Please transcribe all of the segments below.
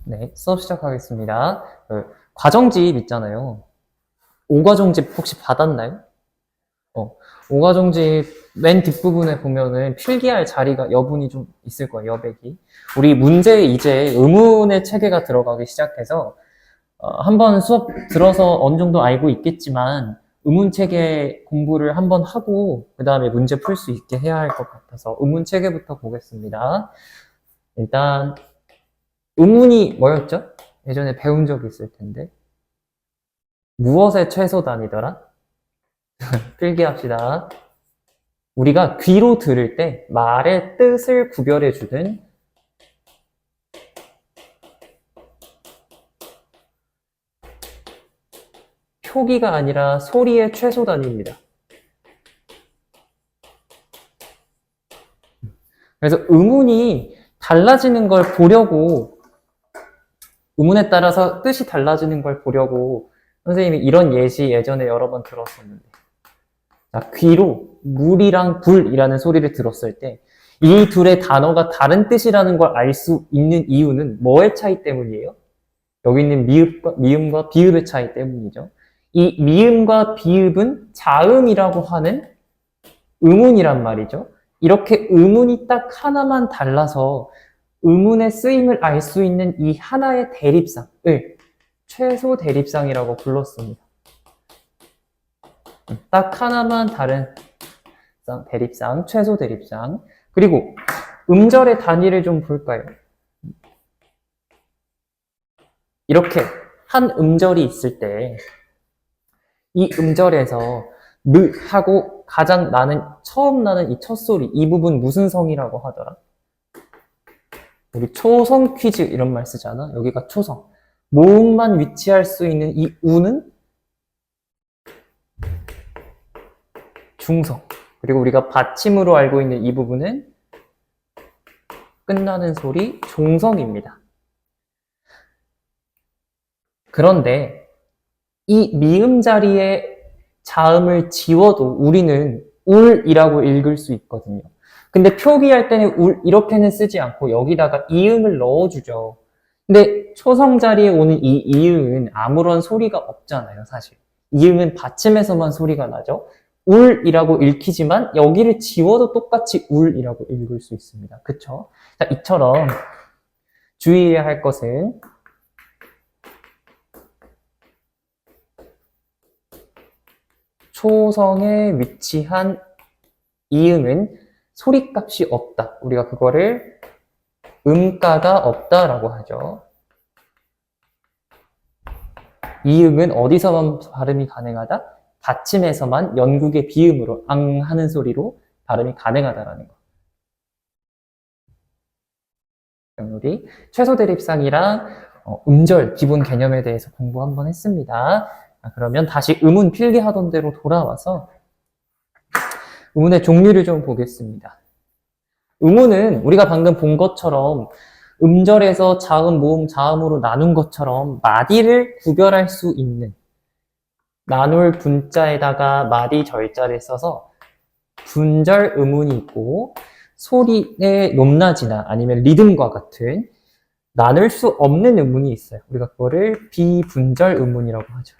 네, 수업 시작하겠습니다. 과정집 있잖아요. 5과정집 혹시 받았나요? 5과정집 맨 뒷부분에 보면은 필기할 자리가 여분이 좀 있을 거예요, 여백이. 우리 문제에 이제 의문의 체계가 들어가기 시작해서 한번 수업 들어서 어느 정도 알고 있겠지만 의문 체계 공부를 한번 하고 그 다음에 문제 풀 수 있게 해야 할 것 같아서 의문 체계부터 보겠습니다. 일단 의문이 뭐였죠? 예전에 배운 적이 있을 텐데. 무엇의 최소 단위더라? 필기합시다. 우리가 귀로 들을 때 말의 뜻을 구별해주는 표기가 아니라 소리의 최소 단위입니다. 그래서 의문이 달라지는 걸 보려고, 의문에 따라서 뜻이 달라지는 걸 보려고 선생님이 이런 예시 예전에 여러 번 들었었는데, 자, 귀로 물이랑 불이라는 소리를 들었을 때 이 둘의 단어가 다른 뜻이라는 걸 알 수 있는 이유는 뭐의 차이 때문이에요? 여기 있는 미음과 비읍의 차이 때문이죠. 이 미음과 비읍은 자음이라고 하는 의문이란 말이죠. 이렇게 의문이 딱 하나만 달라서 의문의 쓰임을 알 수 있는 이 하나의 대립상을 최소 대립상이라고 불렀습니다. 딱 하나만 다른 대립상, 최소 대립상. 그리고 음절의 단위를 좀 볼까요? 이렇게 한 음절이 있을 때 이 음절에서 느 하고 가장 처음 나는 이 첫 소리, 이 부분 무슨 성이라고 하더라? 우리 초성 퀴즈 이런 말 쓰잖아. 여기가 초성. 모음만 위치할 수 있는 이 우는 중성. 그리고 우리가 받침으로 알고 있는 이 부분은 끝나는 소리 종성입니다. 그런데 이 미음 자리에 자음을 지워도 우리는 울이라고 읽을 수 있거든요. 근데 표기할 때는 울 이렇게는 쓰지 않고 여기다가 이음을 넣어주죠. 근데 초성 자리에 오는 이 이음은 아무런 소리가 없잖아요, 사실. 이음은 받침에서만 소리가 나죠. 울이라고 읽히지만 여기를 지워도 똑같이 울이라고 읽을 수 있습니다. 그쵸? 자, 이처럼 주의해야 할 것은 초성에 위치한 이음은 소리값이 없다. 우리가 그거를 음가가 없다라고 하죠. 이음은 어디서만 발음이 가능하다? 받침에서만 연국의 비음으로 앙 하는 소리로 발음이 가능하다라는 거. 우리 최소 대립상이랑 음절 기본 개념에 대해서 공부 한번 했습니다. 그러면 다시 음운 필기하던 대로 돌아와서 음운의 종류를 좀 보겠습니다. 음운은 우리가 방금 본 것처럼 음절에서 자음, 모음, 자음으로 나눈 것처럼 마디를 구별할 수 있는 나눌 분자에다가 마디 절자를 써서 분절 음운이 있고 소리의 높낮이나 아니면 리듬과 같은 나눌 수 없는 음운이 있어요. 우리가 그거를 비분절 음운이라고 하죠.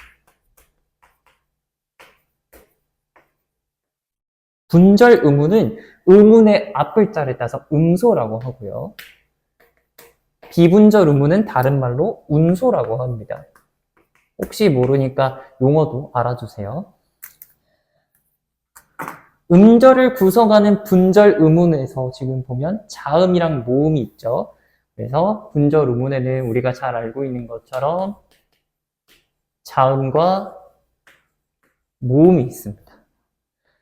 분절 음운은 음운의 앞글자를 따서 음소라고 하고요. 비분절 음운은 다른 말로 운소라고 합니다. 혹시 모르니까 용어도 알아두세요. 음절을 구성하는 분절 음운에서 지금 보면 자음이랑 모음이 있죠. 그래서 분절 음운에는 우리가 잘 알고 있는 것처럼 자음과 모음이 있습니다.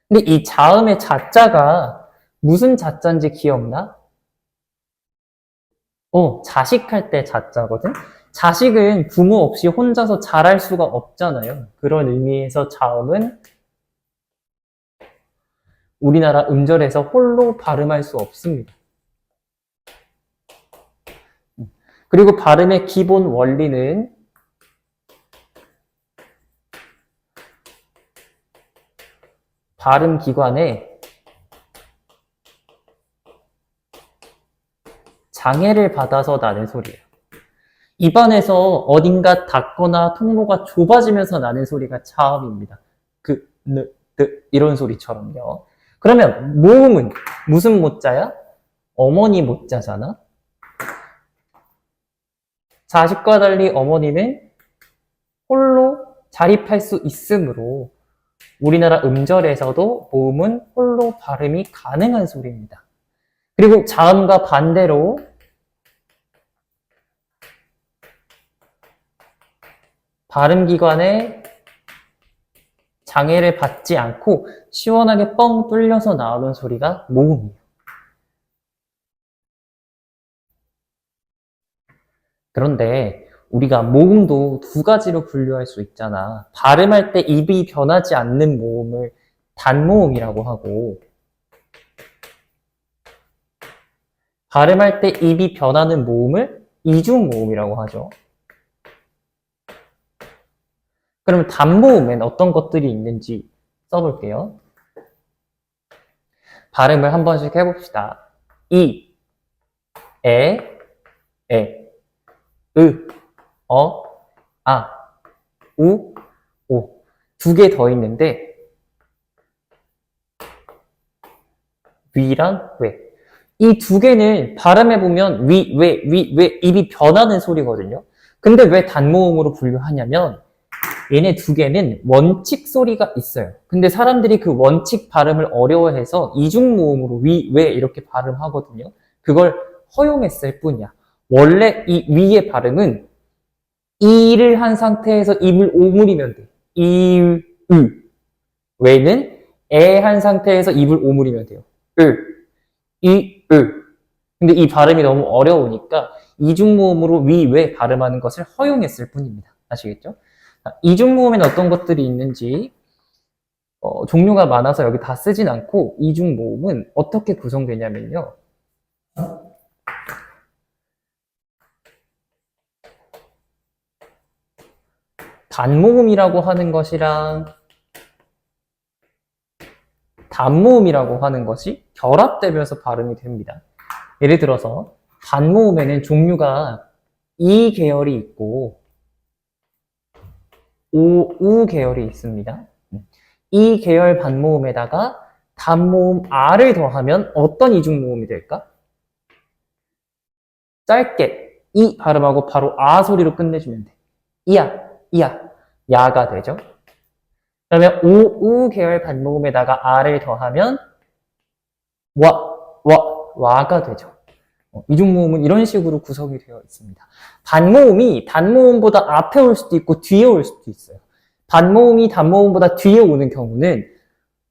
근데 이 자음의 자자가 무슨 자자인지 기억나? 자식할 때 자자거든? 자식은 부모 없이 혼자서 자랄 수가 없잖아요. 그런 의미에서 자음은 우리나라 음절에서 홀로 발음할 수 없습니다. 그리고 발음의 기본 원리는 발음 기관에 장애를 받아서 나는 소리예요. 입안에서 어딘가 닿거나 통로가 좁아지면서 나는 소리가 차음입니다. 그, 느, 드 이런 소리처럼요. 그러면 모음은 무슨 모자야? 어머니 모자잖아. 자식과 달리 어머니는 홀로 자립할 수 있으므로 우리나라 음절에서도 모음은 홀로 발음이 가능한 소리입니다. 그리고 자음과 반대로 발음기관에 장애를 받지 않고 시원하게 뻥 뚫려서 나오는 소리가 모음이에요. 그런데 우리가 모음도 두 가지로 분류할 수 있잖아. 발음할 때 입이 변하지 않는 모음을 단모음이라고 하고, 발음할 때 입이 변하는 모음을 이중모음이라고 하죠. 그러면 단모음엔 어떤 것들이 있는지 써볼게요. 발음을 한 번씩 해봅시다. 이, 에, 으, 아, 우, 오. 두 개 더 있는데 위랑 왜. 이 두 개는 발음해보면 위, 왜 입이 변하는 소리거든요. 근데 왜 단모음으로 분류하냐면 얘네 두 개는 원칙 소리가 있어요. 근데 사람들이 그 원칙 발음을 어려워해서 이중모음으로 위, 왜 이렇게 발음하거든요. 그걸 허용했을 뿐이야. 원래 이 위의 발음은 이를 한 상태에서 입을 오므리면 돼. 이, 으. 왜는 에 한 상태에서 입을 오므리면 돼요. 이, 근데 이 발음이 너무 어려우니까 이중모음으로 위, 왜 발음하는 것을 허용했을 뿐입니다. 아시겠죠? 이중모음에는 어떤 것들이 있는지 종류가 많아서 여기 다 쓰진 않고 이중모음은 어떻게 구성되냐면요. 단모음이라고 하는 것이랑 단모음이라고 하는 것이 결합되면서 발음이 됩니다. 예를 들어서 단모음에는 종류가 이 계열이 있고 우 계열이 있습니다. 이 계열 반모음에다가 단모음 아를 더하면 어떤 이중모음이 될까? 짧게 이 발음하고 바로 아 소리로 끝내주면 돼. 이야, 야가 되죠. 그러면 우 계열 반모음에다가 아를 더하면 와가 되죠. 이중모음은 이런 식으로 구성이 되어 있습니다. 반모음이 단모음보다 앞에 올 수도 있고 뒤에 올 수도 있어요. 반모음이 단모음보다 뒤에 오는 경우는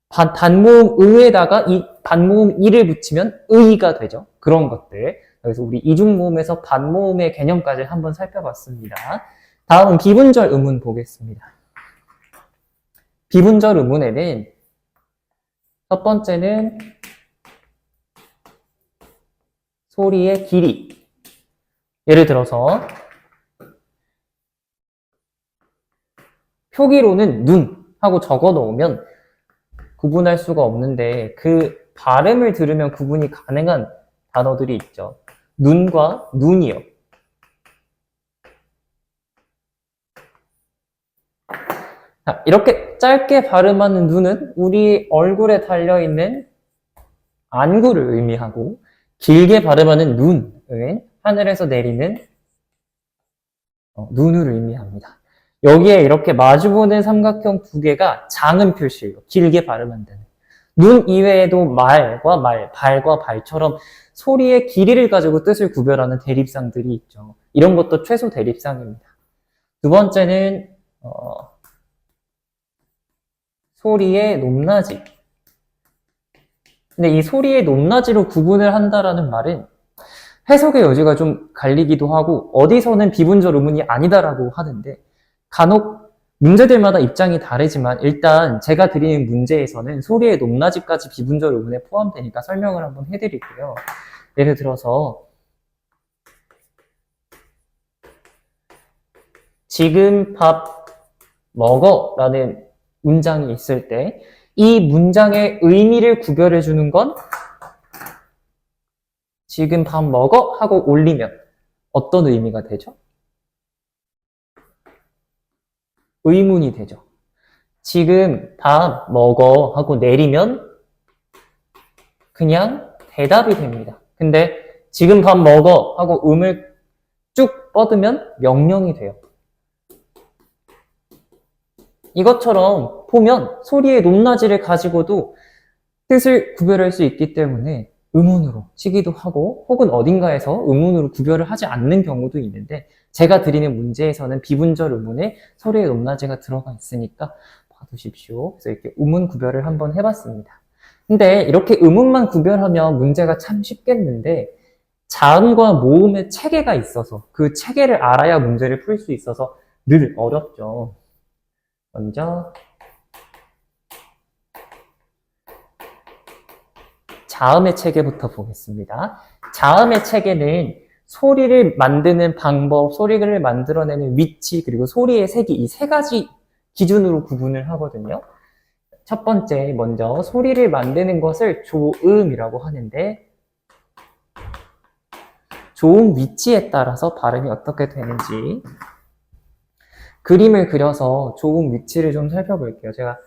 단모음 의에다가 이 반모음 이를 붙이면 의가 되죠. 그런 것들. 그래서 우리 이중모음에서 반모음의 개념까지 한번 살펴봤습니다. 다음은 비분절 음운 보겠습니다. 비분절 음운에는 첫 번째는 소리의 길이. 예를 들어서 표기로는 눈 하고 적어 놓으면 구분할 수가 없는데 그 발음을 들으면 구분이 가능한 단어들이 있죠. 눈과 눈이요. 이렇게 짧게 발음하는 눈은 우리 얼굴에 달려있는 안구를 의미하고 길게 발음하는 눈은 하늘에서 내리는 눈을 의미합니다. 여기에 이렇게 마주보는 삼각형 두 개가 장음 표시예요. 길게 발음한다는. 눈 이외에도 말과 말, 발과 발처럼 소리의 길이를 가지고 뜻을 구별하는 대립상들이 있죠. 이런 것도 최소 대립상입니다. 두 번째는 소리의 높낮이. 근데 이 소리의 높낮이로 구분을 한다라는 말은 해석의 여지가 좀 갈리기도 하고 어디서는 비분절 음운이 아니다라고 하는데 간혹 문제들마다 입장이 다르지만 일단 제가 드리는 문제에서는 소리의 높낮이까지 비분절 음운에 포함되니까 설명을 한번 해드릴게요. 예를 들어서 지금 밥 먹어 라는 문장이 있을 때 이 문장의 의미를 구별해 주는 건 지금 밥 먹어 하고 올리면 어떤 의미가 되죠? 의문이 되죠. 지금 밥 먹어 하고 내리면 그냥 대답이 됩니다. 근데 지금 밥 먹어 하고 음을 쭉 뻗으면 명령이 돼요. 이것처럼 보면 소리의 높낮이를 가지고도 뜻을 구별할 수 있기 때문에 음운으로 치기도 하고 혹은 어딘가에서 음운으로 구별을 하지 않는 경우도 있는데 제가 드리는 문제에서는 비분절 음운에 소리의 높낮이가 들어가 있으니까 봐두십시오. 그래서 이렇게 음운 구별을 한번 해봤습니다. 근데 이렇게 음운만 구별하면 문제가 참 쉽겠는데 자음과 모음의 체계가 있어서 그 체계를 알아야 문제를 풀 수 있어서 늘 어렵죠. 먼저 자음의 체계부터 보겠습니다. 자음의 체계는 소리를 만드는 방법, 소리를 만들어내는 위치, 그리고 소리의 색이 이 세 가지 기준으로 구분을 하거든요. 첫 번째, 먼저 소리를 만드는 것을 조음이라고 하는데 조음 위치에 따라서 발음이 어떻게 되는지 그림을 그려서 조음 위치를 좀 살펴볼게요. 제가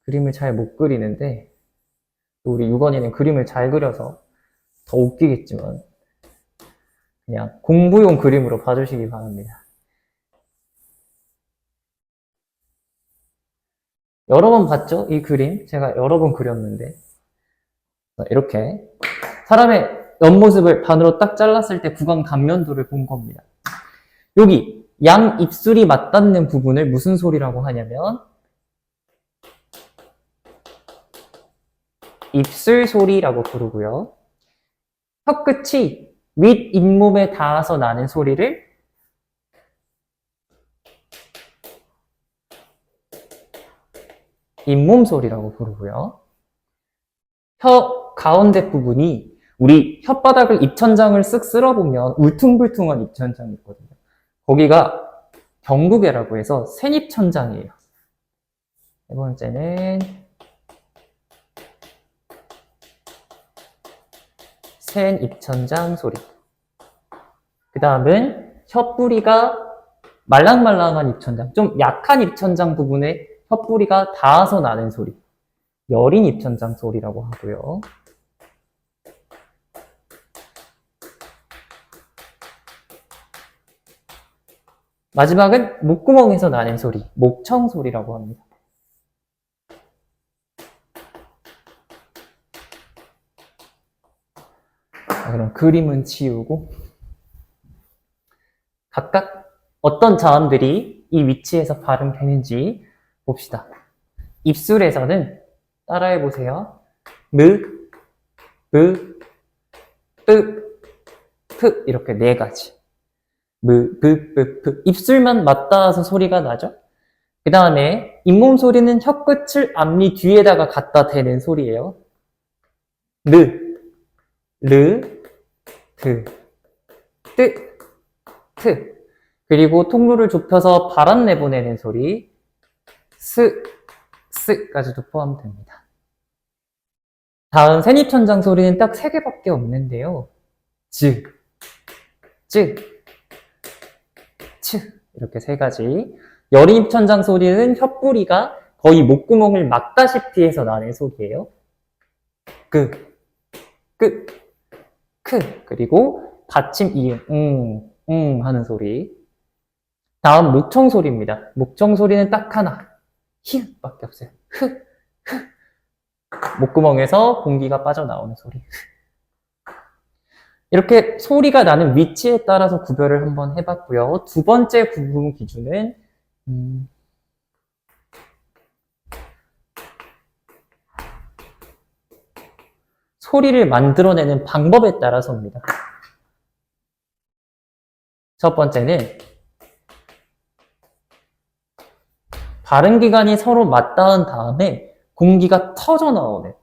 그림을 잘 못 그리는데 우리 유건이는 그림을 잘 그려서 더 웃기겠지만 그냥 공부용 그림으로 봐주시기 바랍니다. 여러 번 봤죠? 이 그림 제가 여러 번 그렸는데 이렇게 사람의 옆모습을 반으로 딱 잘랐을 때 구강 단면도를 본 겁니다. 여기 양 입술이 맞닿는 부분을 무슨 소리라고 하냐면 입술 소리라고 부르고요. 혀끝이 윗 잇몸에 닿아서 나는 소리를 잇몸 소리라고 부르고요. 혀 가운데 부분이 우리 혓바닥을 입천장을 쓱 쓸어보면 울퉁불퉁한 입천장이 있거든요. 거기가 경구개라고 해서 센입천장이에요. 세 번째는 센입천장 소리. 그 다음은 혀뿌리가 말랑말랑한 입천장, 좀 약한 입천장 부분에 혀뿌리가 닿아서 나는 소리. 여린 입천장 소리라고 하고요. 마지막은 목구멍에서 나는 소리, 목청 소리라고 합니다. 그럼 그림은 치우고 각각 어떤 자음들이 이 위치에서 발음되는지 봅시다. 입술에서는 따라해보세요. 무, 으, 뜨, 트 이렇게 네 가지. 무, 뿌, 뿌, 푸. 입술만 맞닿아서 소리가 나죠? 그 다음에 잇몸 소리는 혀끝을 앞니 뒤에다가 갖다 대는 소리예요. 르, 르, 드, 뜨, 트. 그리고 통로를 좁혀서 바람 내보내는 소리 스, 스까지도 포함됩니다. 다음 센입천장 소리는 딱 3개밖에 없는데요. 즈, 쯔, 츠 이렇게 3가지. 여린 입천장 소리는 혀뿌리가 거의 목구멍을 막다시피 해서 나는 소리예요. 끄, 끄, 크. 그리고 받침 이응, 하는 소리. 다음 목청 소리입니다. 목청 소리는 딱 하나. 히읗밖에 없어요. 흐, 목구멍에서 공기가 빠져나오는 소리. 이렇게 소리가 나는 위치에 따라서 구별을 한번 해봤고요. 두 번째 구분 기준은 소리를 만들어내는 방법에 따라서입니다. 첫 번째는 발음기관이 서로 맞닿은 다음에 공기가 터져 나오는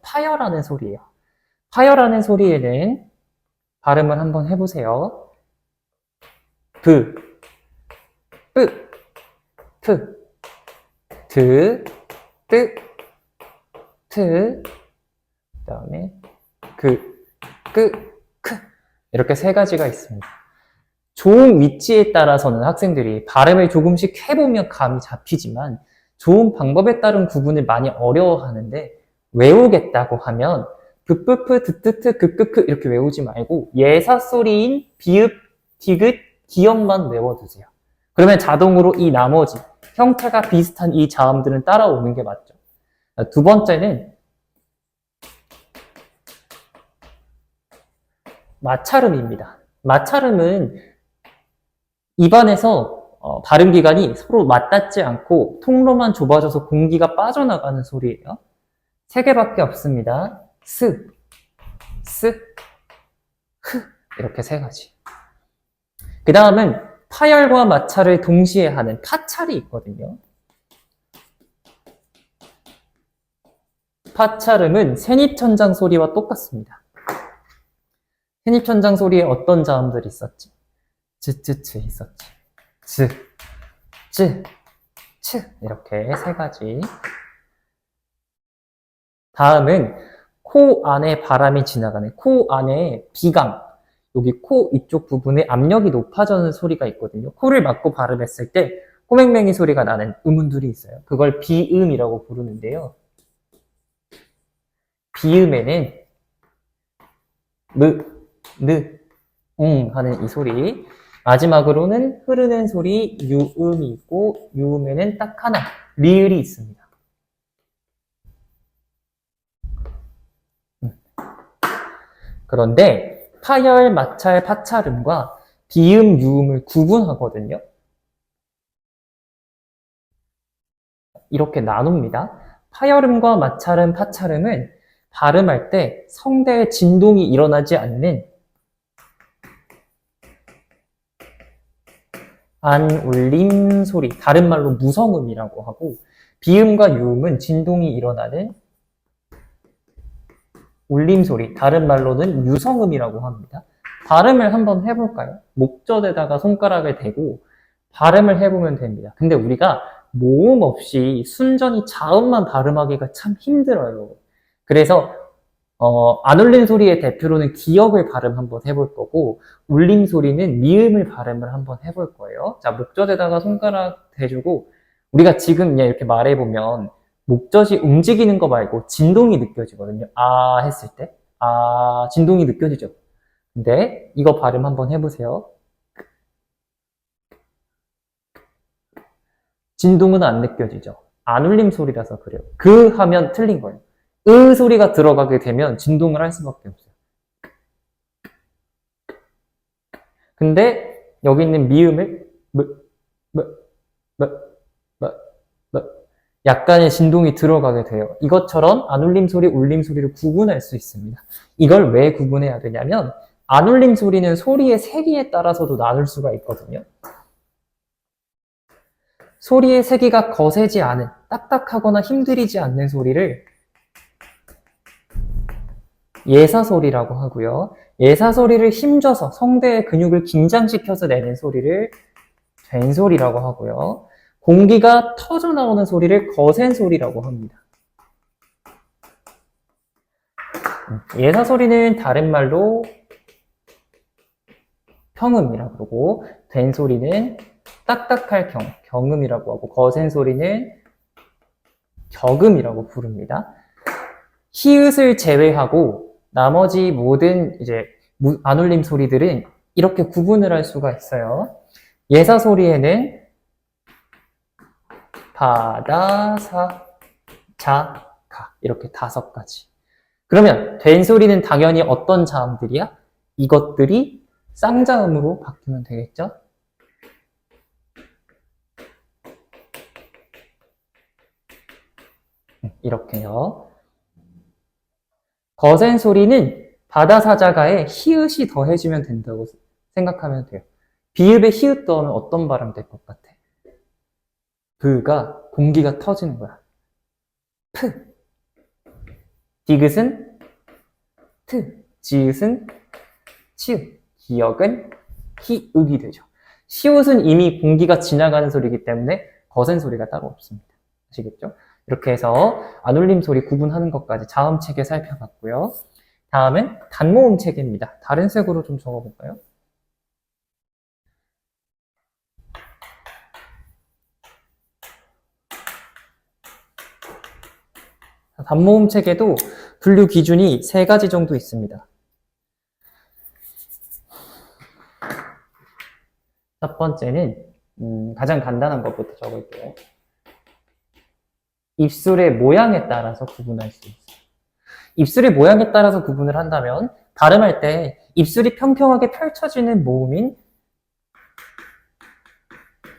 파열하는 소리예요. 파열하는 소리에는 발음을 한번 해보세요. 브, 뿌, 프, 드, 뜨, 트, 그 다음에 그, 끄, 크. 이렇게 세 가지가 있습니다. 좋은 위치에 따라서는 학생들이 발음을 조금씩 해보면 감이 잡히지만 좋은 방법에 따른 구분을 많이 어려워하는데 외우겠다고 하면 브프프, 드뜨트, 크크크 이렇게 외우지 말고 예사소리인 비읍, 디귿, 기역만 외워두세요. 그러면 자동으로 이 나머지 형태가 비슷한 이 자음들은 따라오는 게 맞죠. 두 번째는 마찰음입니다. 마찰음은 입안에서 발음 기관이 서로 맞닿지 않고 통로만 좁아져서 공기가 빠져나가는 소리예요. 세 개밖에 없습니다. 스, 흐 이렇게 세 가지. 그 다음은 파열과 마찰을 동시에 하는 파찰이 있거든요. 파찰음은 새잎천장 소리와 똑같습니다. 새잎천장 소리에 어떤 자음들이 있었지? 쯔쯔쯔 있었지. 쯔, 쯔, 츠 이렇게 세 가지. 다음은 코 안에 바람이 지나가는 코 안에 비강, 여기 코 이쪽 부분에 압력이 높아지는 소리가 있거든요. 코를 막고 발음했을 때 꼬맹맹이 소리가 나는 음운들이 있어요. 그걸 비음이라고 부르는데요. 비음에는 느, 하는 이 소리, 마지막으로는 흐르는 소리 유음이 있고 유음에는 딱 하나 리을이 있습니다. 그런데 파열, 마찰, 파찰음과 비음, 유음을 구분하거든요. 이렇게 나눕니다. 파열음과 마찰음, 파찰음은 발음할 때 성대에 진동이 일어나지 않는 안울림 소리, 다른 말로 무성음이라고 하고, 비음과 유음은 진동이 일어나는 울림 소리, 다른 말로는 유성음이라고 합니다. 발음을 한번 해볼까요? 목젖에다가 손가락을 대고 발음을 해보면 됩니다. 근데 우리가 모음 없이 순전히 자음만 발음하기가 참 힘들어요. 그래서 안 울린 소리의 대표로는 기역을 발음 한번 해볼 거고, 울림 소리는 미음을 발음을 한번 해볼 거예요. 자, 목젖에다가 손가락 대주고, 우리가 지금 그냥 이렇게 말해보면, 목젖이 움직이는 거 말고 진동이 느껴지거든요. 아 했을 때. 아, 진동이 느껴지죠. 근데 이거 발음 한번 해보세요. 진동은 안 느껴지죠. 안 울림 소리라서 그래요. 그 하면 틀린 거예요. 으 소리가 들어가게 되면 진동을 할 수밖에 없어요. 근데 여기 있는 미음을 약간의 진동이 들어가게 돼요. 이것처럼 안 울림 소리, 울림 소리를 구분할 수 있습니다. 이걸 왜 구분해야 되냐면 안 울림 소리는 소리의 세기에 따라서도 나눌 수가 있거든요. 소리의 세기가 거세지 않은, 딱딱하거나 힘들이지 않는 소리를 예사소리라고 하고요. 예사소리를 힘줘서 성대의 근육을 긴장시켜서 내는 소리를 된소리라고 하고요. 공기가 터져 나오는 소리를 거센 소리라고 합니다. 예사소리는 다른 말로 평음이라고 그러고, 된 소리는 딱딱할 경음이라고 하고, 거센 소리는 격음이라고 부릅니다. 히읗을 제외하고 나머지 모든 이제 안 울림 소리들은 이렇게 구분을 할 수가 있어요. 예사 소리에는 바다, 사, 자, 가 이렇게 5가지. 그러면 된 소리는 당연히 어떤 자음들이야? 이것들이 쌍자음으로 바뀌면 되겠죠? 이렇게요. 거센 소리는 바다사자가에 히읗이 더해지면 된다고 생각하면 돼요. 비읍에 히읗 더하면 어떤 발음 될 것 같아? 브가 공기가 터지는 거야. 프. 디귿은 트. 지읒은 치읒. 기역은 히읗이 되죠. 시옷은 이미 공기가 지나가는 소리이기 때문에 거센 소리가 따로 없습니다. 아시겠죠? 이렇게 해서 안 울림 소리 구분하는 것까지 자음 체계 살펴봤고요. 다음은 단모음 체계입니다. 다른 색으로 좀 적어볼까요? 단모음 체계도 분류 기준이 3가지 정도 있습니다. 첫 번째는 가장 간단한 것부터 적을게요. 입술의 모양에 따라서 구분할 수 있어요. 입술의 모양에 따라서 구분을 한다면 발음할 때 입술이 평평하게 펼쳐지는 모음인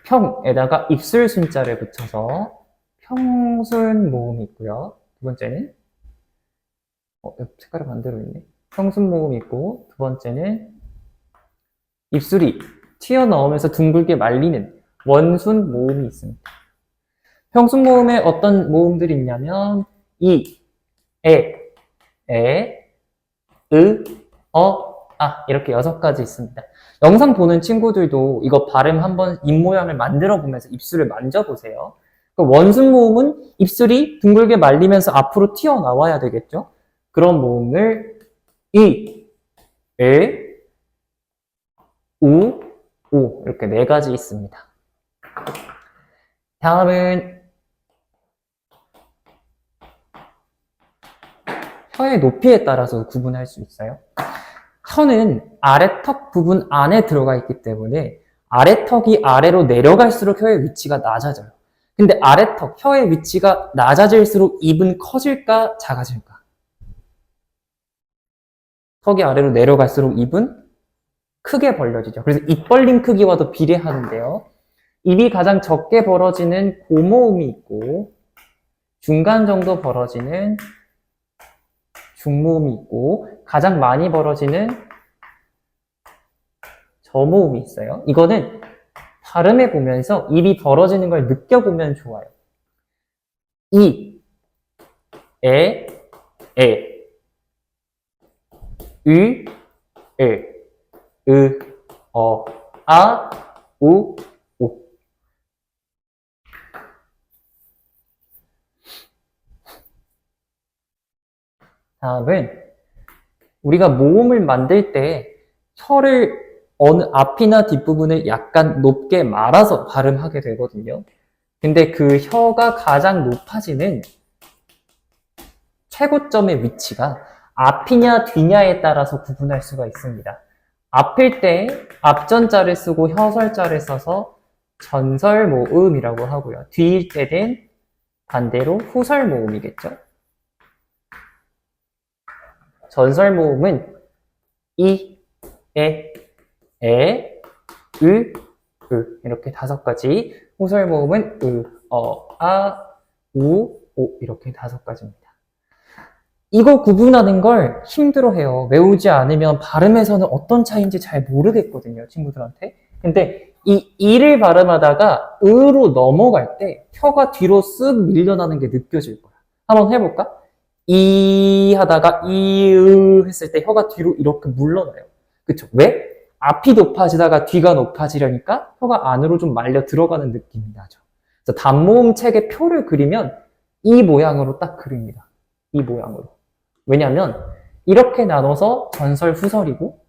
평에다가 입술 순자를 붙여서 평순 모음이 있고요. 두 번째는 색깔이 반대로 있네. 평순 모음이 있고, 두 번째는 입술이 튀어나오면서 둥글게 말리는 원순 모음이 있습니다. 평순 모음에 어떤 모음들이 있냐면 이, 에, 으, 아 이렇게 6가지 있습니다. 영상 보는 친구들도 이거 발음 한번 입 모양을 만들어 보면서 입술을 만져보세요. 원순 모음은 입술이 둥글게 말리면서 앞으로 튀어나와야 되겠죠? 그런 모음을 이, 에, 우, 오 이렇게 4가지 있습니다. 다음은 혀의 높이에 따라서 구분할 수 있어요. 혀는 아래턱 부분 안에 들어가 있기 때문에 아래턱이 아래로 내려갈수록 혀의 위치가 낮아져요. 근데 아래턱, 혀의 위치가 낮아질수록 입은 커질까 작아질까? 턱이 아래로 내려갈수록 입은 크게 벌려지죠. 그래서 입 벌림 크기와도 비례하는데요. 입이 가장 적게 벌어지는 고모음이 있고 중간 정도 벌어지는 중모음이 있고 가장 많이 벌어지는 저모음이 있어요. 이거는 발음해 보면서 입이 벌어지는 걸 느껴보면 좋아요. 이, 에, ü, 으, 아, 우, 오. 다음은 우리가 모음을 만들 때 혀를 어느 앞이나 뒷부분을 약간 높게 말아서 발음하게 되거든요. 근데 그 혀가 가장 높아지는 최고점의 위치가 앞이냐 뒤냐에 따라서 구분할 수가 있습니다. 앞일 때 앞전자를 쓰고 혀설자를 써서 전설모음이라고 하고요. 뒤일 때는 반대로 후설모음이겠죠. 전설모음은 이, 에, 으, 이렇게 5가지. 후설모음은 아, 우, 오 이렇게 5가지입니다. 이거 구분하는 걸 힘들어해요. 외우지 않으면 발음에서는 어떤 차이인지 잘 모르겠거든요, 친구들한테. 근데 이 이를 발음하다가 으로 넘어갈 때 혀가 뒤로 쓱 밀려나는 게 느껴질 거야. 한번 해볼까? 이 하다가 이으 했을 때 혀가 뒤로 이렇게 물러나요. 그쵸? 왜? 앞이 높아지다가 뒤가 높아지려니까 혀가 안으로 좀 말려 들어가는 느낌이 나죠. 그래서 단모음 책의 표를 그리면 이 모양으로 딱 그립니다. 이 모양으로. 왜냐면 이렇게 나눠서 전설 후설이고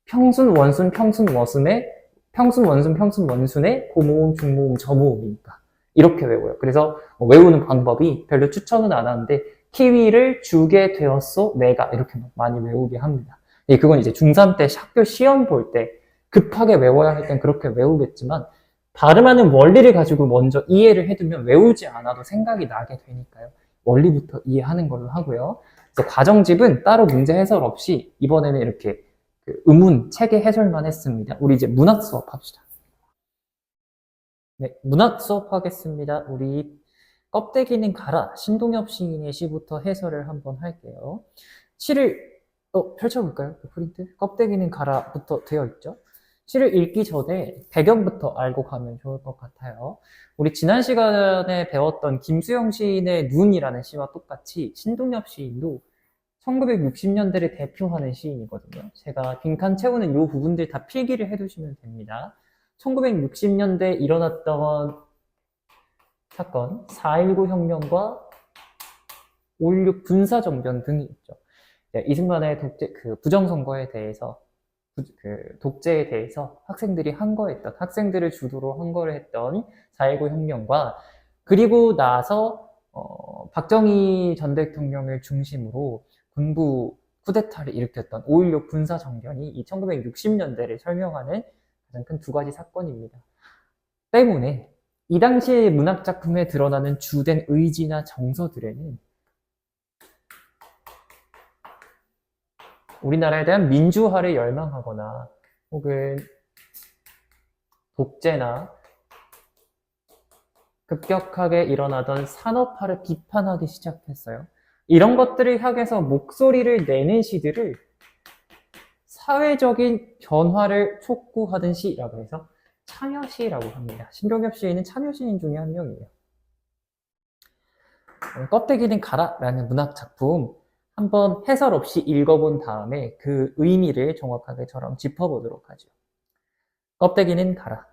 평순 원순 평순 원순의 평순 원순 평순 원순의 고모음 중모음 저모음이니까 이렇게 외워요. 그래서 외우는 방법이 별로 추천은 안 하는데 키위를 주게 되었어 내가 이렇게 많이 외우게 합니다. 그건 이제 중3 때 학교 시험 볼 때 급하게 외워야 할 땐 그렇게 외우겠지만 발음하는 원리를 가지고 먼저 이해를 해두면 외우지 않아도 생각이 나게 되니까요. 원리부터 이해하는 걸로 하고요. 그래서 과정집은 따로 문제 해설 없이 이번에는 이렇게 음운 체계 해설만 했습니다. 우리 이제 문학 수업 합시다. 네, 문학 수업 하겠습니다. 우리 껍데기는 가라. 신동엽 시인의 시부터 해설을 한번 할게요. 시를 펼쳐볼까요? 그 프린트? 껍데기는 가라부터 되어 있죠. 시를 읽기 전에 배경부터 알고 가면 좋을 것 같아요. 우리 지난 시간에 배웠던 김수영 시인의 눈이라는 시와 똑같이 신동엽 시인도 1960년대를 대표하는 시인이거든요. 제가 빈칸 채우는 이 부분들 다 필기를 해두시면 됩니다. 1960년대에 일어났던 사건, 4.19 혁명과 5.16 군사정변 등이 있죠. 이승만의 부정선거에 대해서, 독재에 대해서 학생들이 항거했던, 학생들을 주도로 항거를 했던 4.19 혁명과, 그리고 나서 박정희 전 대통령을 중심으로 군부 쿠데타를 일으켰던 5.16 군사정변이 이 1960년대를 설명하는 가장 큰 두 가지 사건입니다. 때문에 이 당시의 문학작품에 드러나는 주된 의지나 정서들에는 우리나라에 대한 민주화를 열망하거나 혹은 독재나 급격하게 일어나던 산업화를 비판하기 시작했어요. 이런 것들을 향해서 목소리를 내는 시들을 사회적인 변화를 촉구하던 시라고 해서 참여시라고 합니다. 신동엽 시인은 참여시인 중에 한 명이에요. 껍데기는 가라라는 문학작품 한번 해설 없이 읽어본 다음에 그 의미를 정확하게 저랑 짚어보도록 하죠. 껍데기는 가라.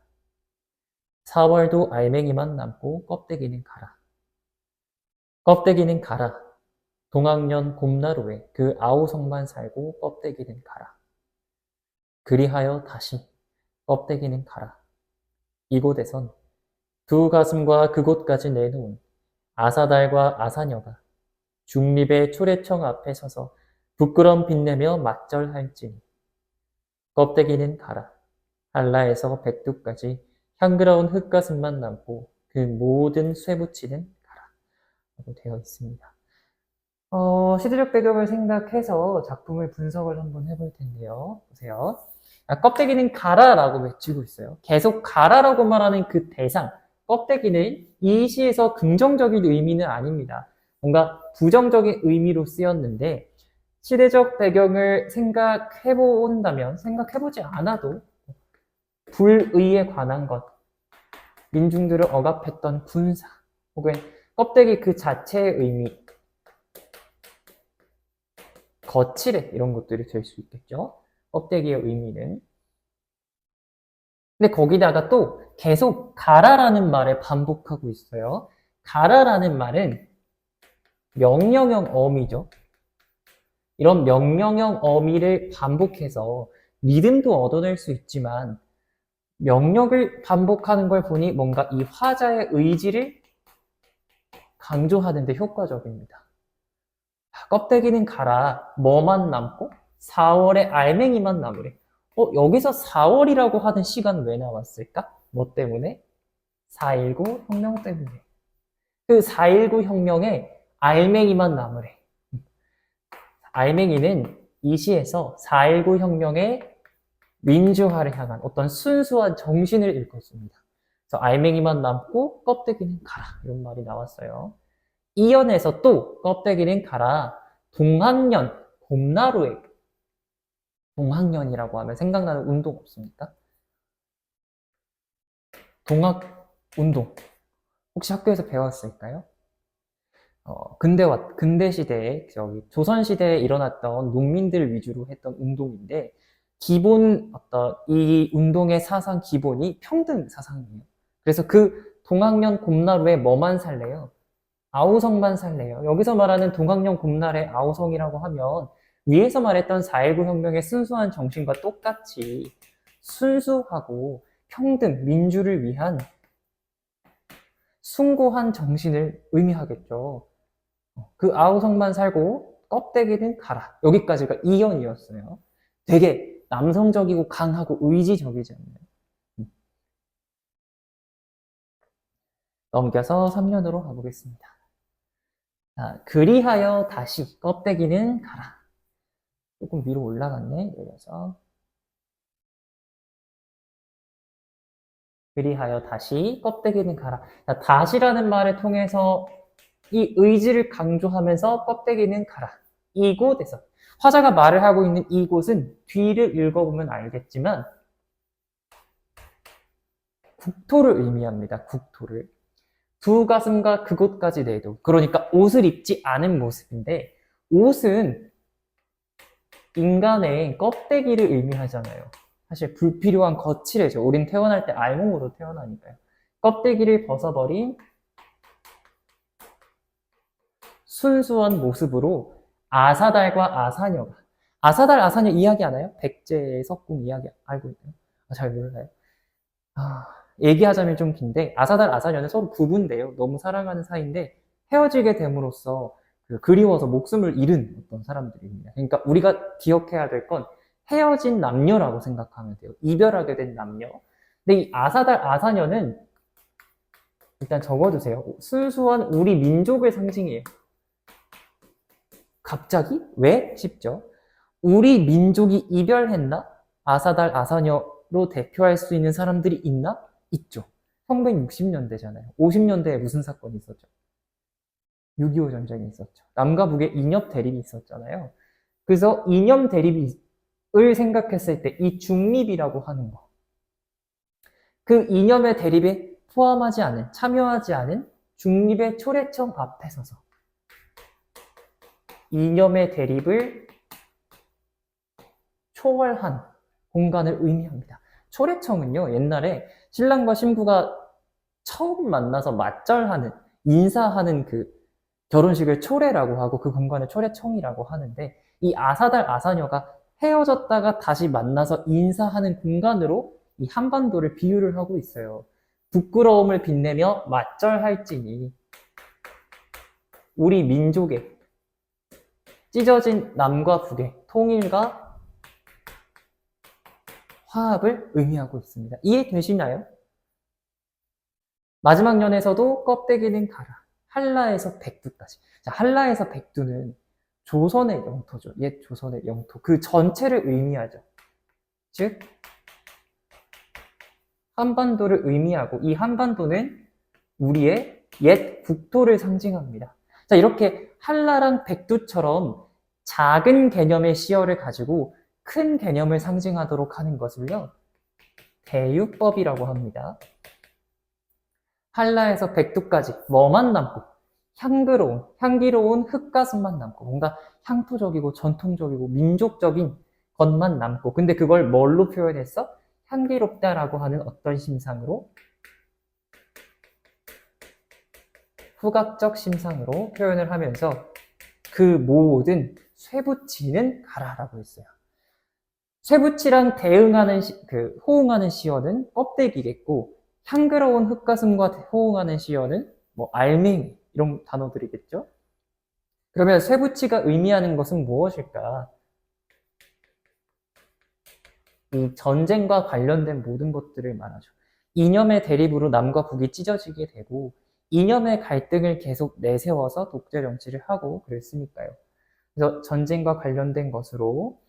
4월도 알맹이만 남고 껍데기는 가라. 껍데기는 가라. 동학년 곰나루에 그 아우성만 살고 껍데기는 가라. 그리하여 다시 껍데기는 가라. 이곳에선 두 가슴과 그곳까지 내놓은 아사달과 아사녀가 중립의 초래청 앞에 서서 부끄럼 빛내며 맞절할지니 껍데기는 가라. 한라에서 백두까지 향그러운 흙가슴만 남고 그 모든 쇠붙이는 가라. 라고 되어 있습니다. 시대적 배경을 생각해서 작품을 분석을 한번 해볼 텐데요. 보세요. 껍데기는 가라라고 외치고 있어요. 계속 가라라고 말하는 그 대상, 껍데기는 이 시에서 긍정적인 의미는 아닙니다. 뭔가 부정적인 의미로 쓰였는데 시대적 배경을 생각해본다면, 생각해보지 않아도 불의에 관한 것, 민중들을 억압했던 군사, 혹은 껍데기 그 자체의 의미, 거칠해 이런 것들이 될 수 있겠죠. 껍데기의 의미는. 근데 거기다가 또 계속 가라라는 말을 반복하고 있어요. 가라라는 말은 명령형 어미죠. 이런 명령형 어미를 반복해서 리듬도 얻어낼 수 있지만 명령을 반복하는 걸 보니 뭔가 이 화자의 의지를 강조하는 데 효과적입니다. 껍데기는 가라. 뭐만 남고 4월에 알맹이만 남으래. 여기서 4월이라고 하는 시간 왜 나왔을까? 뭐 때문에? 4.19 혁명 때문에. 그 4.19 혁명에 알맹이만 남으래. 알맹이는 이 시에서 4.19 혁명의 민주화를 향한 어떤 순수한 정신을 일컫습니다. 그래서 알맹이만 남고 껍데기는 가라. 이런 말이 나왔어요. 이연에서 또 껍데기는 가라. 동학년, 봄나루에. 동학년이라고 하면 생각나는 운동 없습니까? 동학운동. 혹시 학교에서 배웠을까요? 근대 시대에, 조선시대에 일어났던 농민들 위주로 했던 운동인데, 이 운동의 사상 기본이 평등 사상이에요. 그래서 그 동학년 곰나루에 뭐만 살래요? 아우성만 살래요. 여기서 말하는 동학년 곰나루의 아우성이라고 하면 위에서 말했던 4.19 혁명의 순수한 정신과 똑같이 순수하고 평등, 민주를 위한 숭고한 정신을 의미하겠죠. 그 아우성만 살고 껍데기는 가라. 여기까지가 이연이었어요. 되게 남성적이고 강하고 의지적이지 않나요? 넘겨서 3년으로 가보겠습니다. 자, 그리하여 다시 껍데기는 가라. 조금 위로 올라갔네. 내려서. 그리하여 다시 껍데기는 가라. 자, 다시라는 말을 통해서 이 의지를 강조하면서 껍데기는 가라. 이곳에서. 화자가 말을 하고 있는 이곳은 뒤를 읽어보면 알겠지만 국토를 의미합니다. 국토를. 두 가슴과 그곳까지 내도. 그러니까 옷을 입지 않은 모습인데 옷은 인간의 껍데기를 의미하잖아요. 사실 불필요한 거칠해져. 우린 태어날 때 알몸으로 태어나니까요. 껍데기를 벗어버린 순수한 모습으로 아사달과 아사녀가, 아사달 아사녀 이야기 아나요? 백제 석궁 이야기 알고 있나요? 잘 몰라요. 얘기하자면 좀 긴데 아사달 아사녀는 서로 부부인데요. 너무 사랑하는 사이인데 헤어지게 됨으로써 그리워서 목숨을 잃은 어떤 사람들입니다. 그러니까 우리가 기억해야 될 건 헤어진 남녀라고 생각하면 돼요. 이별하게 된 남녀. 근데 이 아사달 아사녀는 일단 적어두세요. 순수한 우리 민족의 상징이에요. 갑자기? 왜? 싶죠. 우리 민족이 이별했나? 아사달 아사녀로 대표할 수 있는 사람들이 있나? 있죠. 1960년대잖아요. 50년대에 무슨 사건이 있었죠? 6.25 전쟁이 있었죠. 남과 북의 이념 대립이 있었잖아요. 그래서 이념 대립을 생각했을 때 이 중립이라고 하는 거, 그 이념의 대립에 포함하지 않은, 참여하지 않은 중립의 초래청 앞에 서서 이념의 대립을 초월한 공간을 의미합니다. 초래청은요, 옛날에 신랑과 신부가 처음 만나서 맞절하는, 인사하는 그 결혼식을 초래라고 하고 그 공간을 초래청이라고 하는데, 이 아사달 아사녀가 헤어졌다가 다시 만나서 인사하는 공간으로 이 한반도를 비유를 하고 있어요. 부끄러움을 빛내며 맞절할지니 우리 민족의 찢어진 남과 북의 통일과 화합을 의미하고 있습니다. 이해되시나요? 마지막 년에서도 껍데기는 가라. 한라에서 백두까지. 자, 한라에서 백두는 조선의 영토죠. 옛 조선의 영토. 그 전체를 의미하죠. 즉, 한반도를 의미하고 이 한반도는 우리의 옛 국토를 상징합니다. 자, 이렇게 한라랑 백두처럼 작은 개념의 시어를 가지고 큰 개념을 상징하도록 하는 것을요, 대유법이라고 합니다. 한라에서 백두까지 뭐만 남고 향기로운 흙가슴만 남고 뭔가 향토적이고 전통적이고 민족적인 것만 남고, 근데 그걸 뭘로 표현했어? 향기롭다라고 하는 어떤 심상으로? 후각적 심상으로 표현을 하면서 그 모든 쇠붙이는 가라라고 했어요. 쇠붙이랑 대응하는 호응하는 시어는 껍데기겠고, 향그러운 흙가슴과 호응하는 시어는 뭐 알맹이 이런 단어들이겠죠. 그러면 쇠붙이가 의미하는 것은 무엇일까? 이 전쟁과 관련된 모든 것들을 말하죠. 이념의 대립으로 남과 북이 찢어지게 되고 이념의 갈등을 계속 내세워서 독재 정치를 하고 그랬으니까요. 그래서 전쟁과 관련된 것으로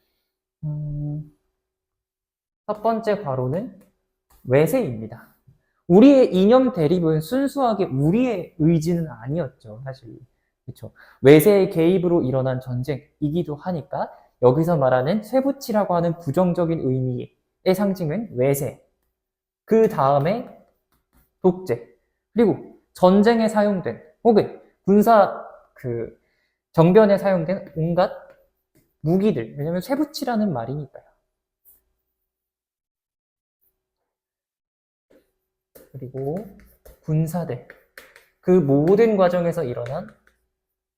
첫 번째 괄호는 외세입니다. 우리의 이념 대립은 순수하게 우리의 의지는 아니었죠, 사실. 그렇죠. 외세의 개입으로 일어난 전쟁이기도 하니까 여기서 말하는 쇠붙이라고 하는 부정적인 의미의 상징은 외세, 그 다음에 독재, 그리고 전쟁에 사용된 혹은 군사 정변에 사용된 온갖 무기들, 왜냐면 쇠붙이라는 말이니까요. 그리고 군사들, 그 모든 과정에서 일어난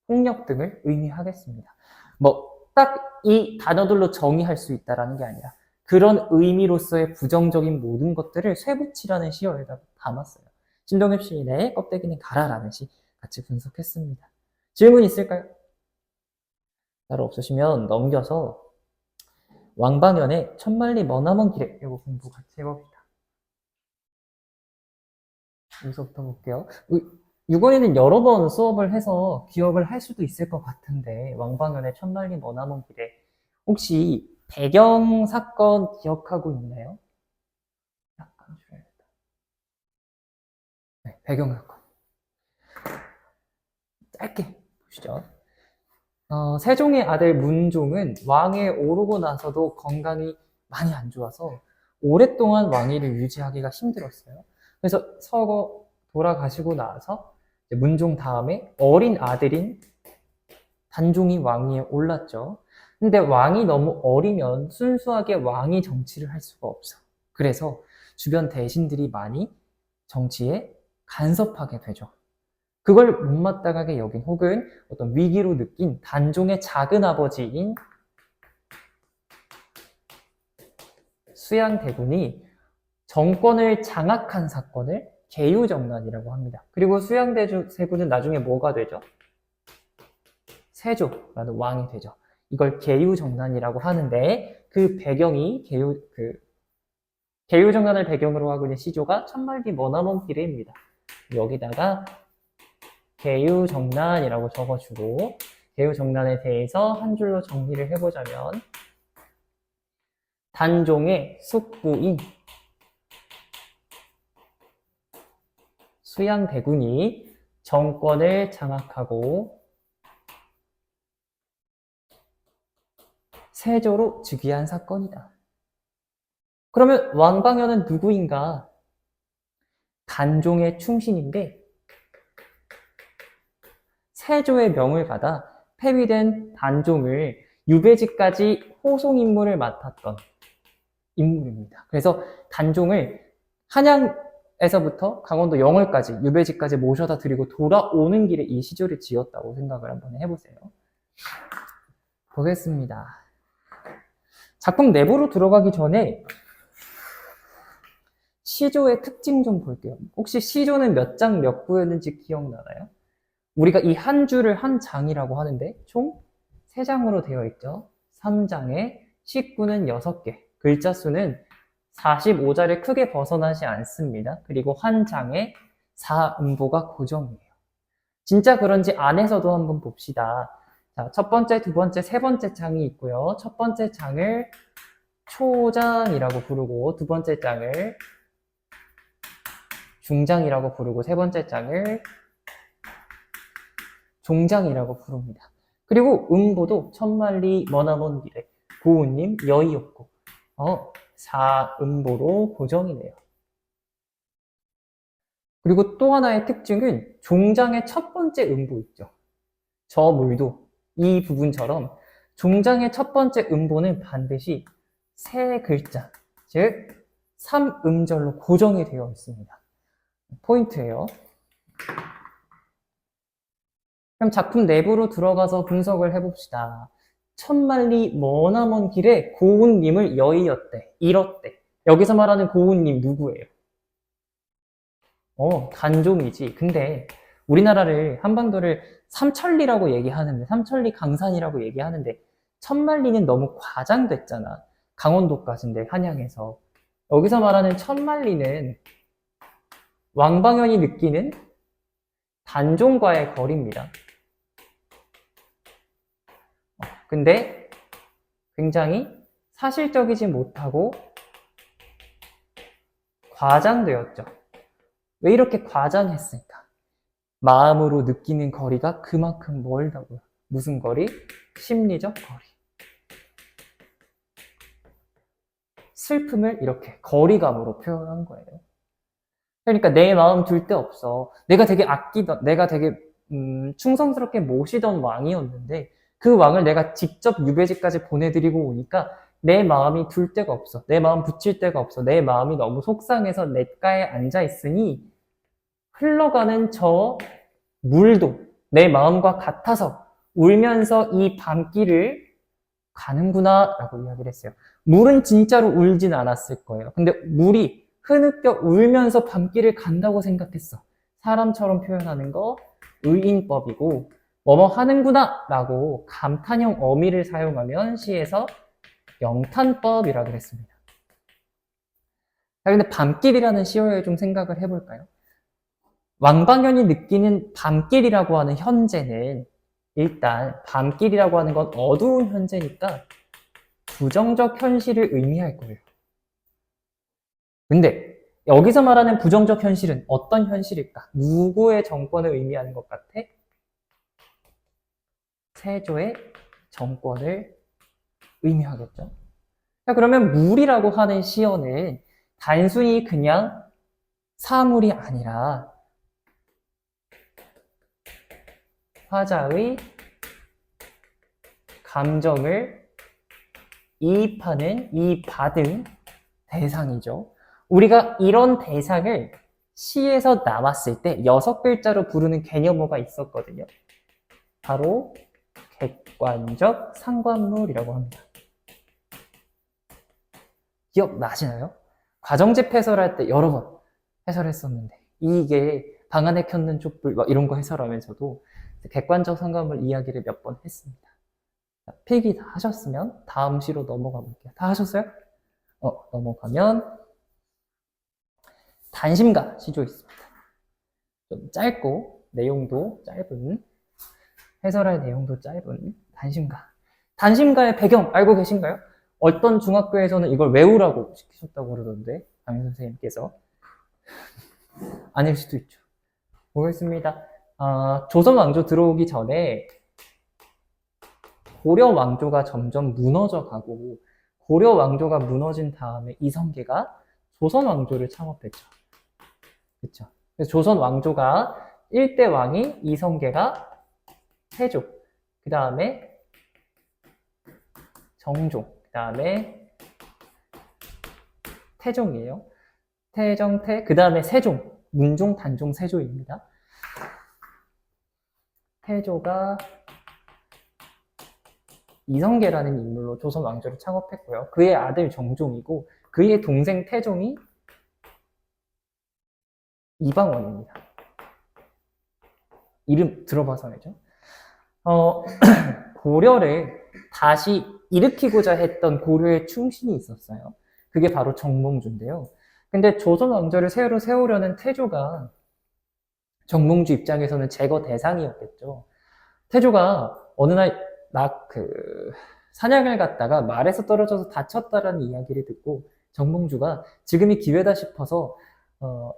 폭력 등을 의미하겠습니다. 뭐 딱 이 단어들로 정의할 수 있다라는 게 아니라 그런 의미로서의 부정적인 모든 것들을 쇠붙이라는 시어에다 담았어요. 신동엽 시인의 껍데기는 가라라는 시 같이 분석했습니다. 질문 있을까요? 따로 없으시면 넘겨서 왕방연의 천만리 머나먼 길에 이거 공부 같이 해봅시다. 여기서부터 볼게요. 6월에는 여러 번 수업을 해서 기억을 할 수도 있을 것 같은데, 왕방연의 천만리 머나먼 길에 혹시 배경 사건 기억하고 있나요? 약간 줄여야겠다. 네, 배경 사건. 짧게 보시죠. 세종의 아들 문종은 왕에 오르고 나서도 건강이 많이 안 좋아서 오랫동안 왕위를 유지하기가 힘들었어요. 그래서 서거 돌아가시고 나서 문종 다음에 어린 아들인 단종이 왕위에 올랐죠. 근데 왕이 너무 어리면 순수하게 왕이 정치를 할 수가 없어. 그래서 주변 대신들이 많이 정치에 간섭하게 되죠. 그걸 못마땅하게 여긴 혹은 어떤 위기로 느낀 단종의 작은 아버지인 수양대군이 정권을 장악한 사건을 계유정난이라고 합니다. 그리고 수양대군은 나중에 뭐가 되죠? 세조라는 왕이 되죠. 이걸 계유정난이라고 하는데 그 배경이 계유정난을 배경으로 하고 있는 시조가 천만리 머나먼 길에입니다. 여기다가 계유정난이라고 적어주고 계유정난에 대해서 한 줄로 정리를 해보자면 단종의 숙부인 수양대군이 정권을 장악하고 세조로 즉위한 사건이다. 그러면 왕방현은 누구인가? 단종의 충신인데 세조의 명을 받아 폐위된 단종을 유배지까지 호송 임무를 맡았던 인물입니다. 그래서 단종을 한양에서부터 강원도 영월까지 유배지까지 모셔다 드리고 돌아오는 길에 이 시조를 지었다고 생각을 한번 해보세요. 보겠습니다. 작품 내부로 들어가기 전에 시조의 특징 좀 볼게요. 혹시 시조는 몇 장 몇 구였는지 기억나나요? 우리가 이 한 줄을 한 장이라고 하는데 총 3장으로 되어 있죠. 3장에 식구는 6개, 글자 수는 45자를 크게 벗어나지 않습니다. 그리고 한 장에 4음보가 고정이에요. 진짜 그런지 안에서도 한번 봅시다. 자, 첫 번째, 두 번째, 세 번째 장이 있고요. 첫 번째 장을 초장이라고 부르고 두 번째 장을 중장이라고 부르고 세 번째 장을 종장이라고 부릅니다. 그리고 음보도 천만리 머나먼 길에 고운님 여의없고 4음보로 고정이네요. 그리고 또 하나의 특징은 종장의 첫 번째 음보 있죠. 저 물도 이 부분처럼 종장의 첫 번째 음보는 반드시 세 글자, 즉 3음절로 고정이 되어 있습니다. 포인트예요. 그럼 작품 내부로 들어가서 분석을 해봅시다. 천만리 머나먼 길에 고운님을 여의었대, 잃었대. 여기서 말하는 고운님 누구예요? 단종이지. 근데 우리나라를, 한반도를 삼천리라고 얘기하는데, 삼천리 강산이라고 얘기하는데, 천만리는 너무 과장됐잖아. 강원도까지인데, 한양에서. 여기서 말하는 천만리는 왕방현이 느끼는 단종과의 거리입니다. 근데 굉장히 사실적이지 못하고 과장되었죠. 왜 이렇게 과장했을까? 마음으로 느끼는 거리가 그만큼 멀다고요. 무슨 거리? 심리적 거리. 슬픔을 이렇게 거리감으로 표현한 거예요. 그러니까 내 마음 둘 데 없어. 내가 되게 아끼던, 내가 되게 충성스럽게 모시던 왕이었는데 그 왕을 내가 직접 유배지까지 보내드리고 오니까 내 마음이 둘 데가 없어. 내 마음 붙일 데가 없어. 내 마음이 너무 속상해서 냇가에 앉아있으니 흘러가는 저 물도 내 마음과 같아서 울면서 이 밤길을 가는구나 라고 이야기를 했어요. 물은 진짜로 울진 않았을 거예요. 근데 물이 흐느껴 울면서 밤길을 간다고 생각했어. 사람처럼 표현하는 거 의인법이고 뭐뭐 하는구나 라고 감탄형 어미를 사용하면 시에서 영탄법이라고 그랬습니다. 자, 근데 밤길이라는 시어에 좀 생각을 해볼까요? 왕방현이 느끼는 밤길이라고 하는 현재는 일단 밤길이라고 하는 건 어두운 현재니까 부정적 현실을 의미할 거예요. 근데 여기서 말하는 부정적 현실은 어떤 현실일까? 누구의 정권을 의미하는 것 같아? 세조의 정권을 의미하겠죠. 자, 그러면 물이라고 하는 시어는 단순히 그냥 사물이 아니라 화자의 감정을 이입하는 이 받은 대상이죠. 우리가 이런 대상을 시에서 나왔을 때 6글자로 부르는 개념어가 있었거든요. 바로 객관적 상관물이라고 합니다. 기억나시나요? 과정집 해설할 때 여러 번 해설했었는데 이게 방 안에 켰는 촛불 막 이런 거 해설하면서도 객관적 상관물 이야기를 몇 번 했습니다. 필기 다 하셨으면 다음 시로 넘어가 볼게요. 다 하셨어요? 넘어가면 단심가 시조 있습니다. 좀 짧고 내용도 짧은, 해설할 내용도 짧은 단심가. 단심가의 배경 알고 계신가요? 어떤 중학교에서는 이걸 외우라고 시키셨다고 그러던데 담임 선생님께서. 아닐 수도 있죠. 모르겠습니다. 조선 왕조 들어오기 전에 고려 왕조가 점점 무너져 가고, 고려 왕조가 무너진 다음에 이성계가 조선 왕조를 창업했죠. 그쵸? 그래서 조선 왕조가 1대 왕이 이성계가 태조, 그 다음에 정종, 그 다음에 태종이에요. 태정, 그 다음에 세종, 문종, 단종, 세조입니다. 태조가 이성계라는 인물로 조선 왕조를 창업했고요. 그의 아들 정종이고 그의 동생 태종이 이방원입니다. 이름 들어봐서 알죠? 고려를 다시 일으키고자 했던 고려의 충신이 있었어요. 그게 바로 정몽주인데요. 근데 조선 왕조를 새로 세우려는 태조가 정몽주 입장에서는 제거 대상이었겠죠. 태조가 어느 날 사냥을 갔다가 말에서 떨어져서 다쳤다라는 이야기를 듣고 정몽주가 지금이 기회다 싶어서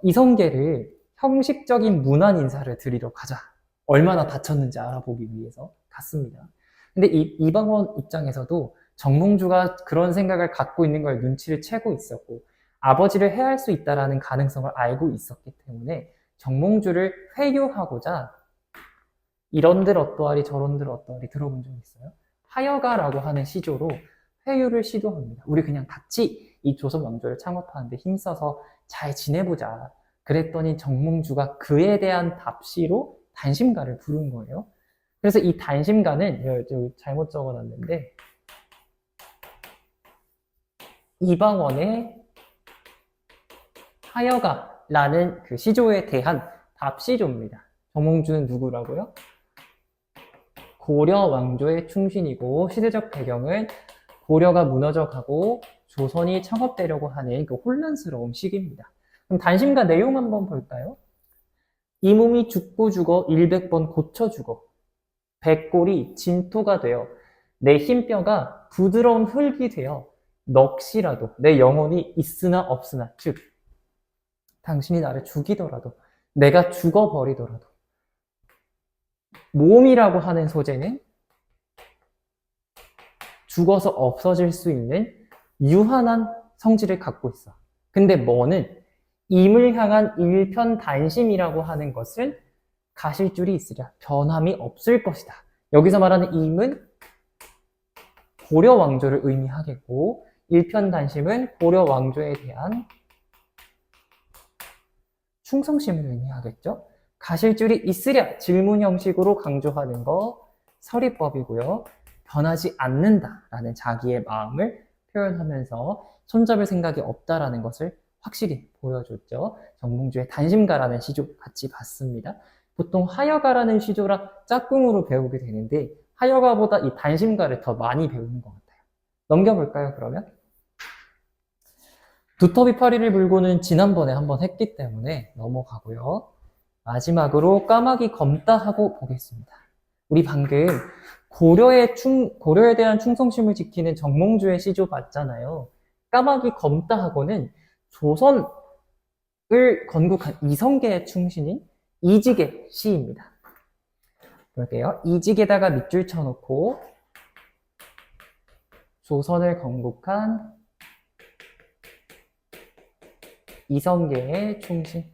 이성계를 형식적인 문안 인사를 드리러 가자. 얼마나 다쳤는지 알아보기 위해서 갔습니다. 근데 이방원 입장에서도 정몽주가 그런 생각을 갖고 있는 걸 눈치를 채고 있었고 아버지를 해할 수 있다라는 가능성을 알고 있었기 때문에 정몽주를 회유하고자 이런들 어떠하리 저런들 어떠하리 들어본 적 있어요? 하여가라고 하는 시조로 회유를 시도합니다. 우리 그냥 같이 이 조선 왕조를 창업하는데 힘써서 잘 지내보자. 그랬더니 정몽주가 그에 대한 답시로 단심가를 부른 거예요. 그래서 이 단심가는 잘못 적어놨는데 이방원의 하여가라는 그 시조에 대한 답시조입니다. 정몽주는 누구라고요? 고려 왕조의 충신이고 시대적 배경은 고려가 무너져가고 조선이 창업되려고 하는 그 혼란스러운 시기입니다. 그럼 단심가 내용 한번 볼까요? 이 몸이 죽고 죽어 100번 고쳐 죽어 백골이 진토가 되어 내 흰뼈가 부드러운 흙이 되어 넋이라도 내 영혼이 있으나 없으나 즉 당신이 나를 죽이더라도 내가 죽어버리더라도 몸이라고 하는 소재는 죽어서 없어질 수 있는 유한한 성질을 갖고 있어. 근데 뭐는 임을 향한 일편단심이라고 하는 것은 가실 줄이 있으랴 변함이 없을 것이다. 여기서 말하는 임은 고려 왕조를 의미하겠고 일편단심은 고려 왕조에 대한 충성심을 의미하겠죠. 가실 줄이 있으랴 질문 형식으로 강조하는 거 서리법이고요. 변하지 않는다라는 자기의 마음을 표현하면서 손잡을 생각이 없다라는 것을 확실히 보여줬죠. 정몽주의 단심가라는 시조 같이 봤습니다. 보통 하여가라는 시조랑 짝꿍으로 배우게 되는데 하여가보다 이 단심가를 더 많이 배우는 것 같아요. 넘겨볼까요, 그러면? 두터비 파리를 불고는 지난번에 한번 했기 때문에 넘어가고요. 마지막으로 까마귀 검다 하고 보겠습니다. 우리 방금 고려에 대한 충성심을 지키는 정몽주의 시조 봤잖아요. 까마귀 검다 하고는 조선을 건국한 이성계의 충신인 이직의 시입니다. 볼게요. 이직에다가 밑줄 쳐놓고 조선을 건국한 이성계의 충신.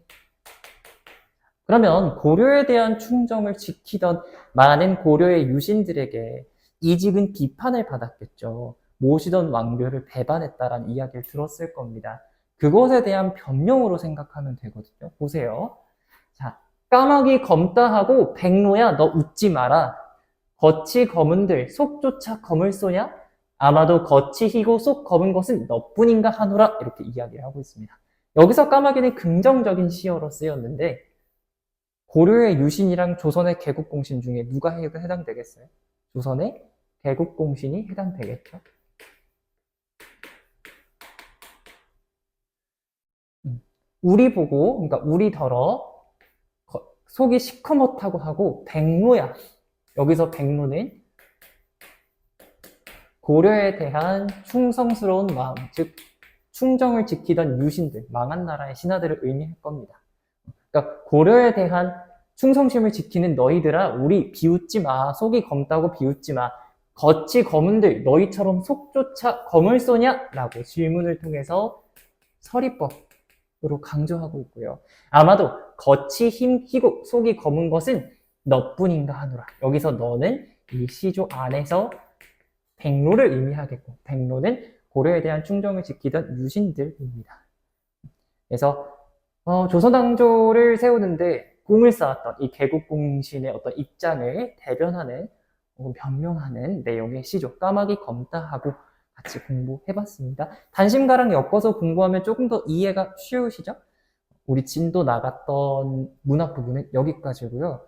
그러면 고려에 대한 충정을 지키던 많은 고려의 유신들에게 이직은 비판을 받았겠죠. 모시던 왕교를 배반했다라는 이야기를 들었을 겁니다. 그것에 대한 변명으로 생각하면 되거든요. 보세요. 자, 까마귀 검다 하고 백로야 너 웃지 마라. 겉이 검은들 속조차 검을 쏘냐? 아마도 겉이 희고 속 검은 것은 너뿐인가 하노라. 이렇게 이야기를 하고 있습니다. 여기서 까마귀는 긍정적인 시어로 쓰였는데 고려의 유신이랑 조선의 개국공신 중에 누가 해당되겠어요? 조선의 개국공신이 해당되겠죠? 우리 보고, 그러니까 우리더러 속이 시커멓다고 하고 백로야. 여기서 백로는 고려에 대한 충성스러운 마음, 즉 충정을 지키던 유신들, 망한 나라의 신하들을 의미할 겁니다. 그러니까 고려에 대한 충성심을 지키는 너희들아, 우리 비웃지 마. 속이 검다고 비웃지 마. 겉이 검은들 너희처럼 속조차 검을 쏘냐? 라고 질문을 통해서 서리법으로 강조하고 있고요. 아마도 겉이 희고 속이 검은 것은 너뿐인가 하노라. 여기서 너는 이 시조 안에서 백로를 의미하겠고, 백로는 고려에 대한 충정을 지키던 유신들입니다. 그래서 조선왕조를 세우는데 공을 쌓았던 이 개국공신의 어떤 입장을 대변하는 혹은 변명하는 내용의 시조, 까마귀 검다 하고 같이 공부해봤습니다. 단심가랑 엮어서 공부하면 조금 더 이해가 쉬우시죠? 우리 진도 나갔던 문학 부분은 여기까지고요.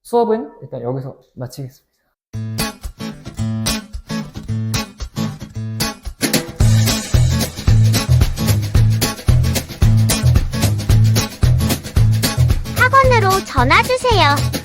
수업은 일단 여기서 마치겠습니다. 학원으로 전화 주세요.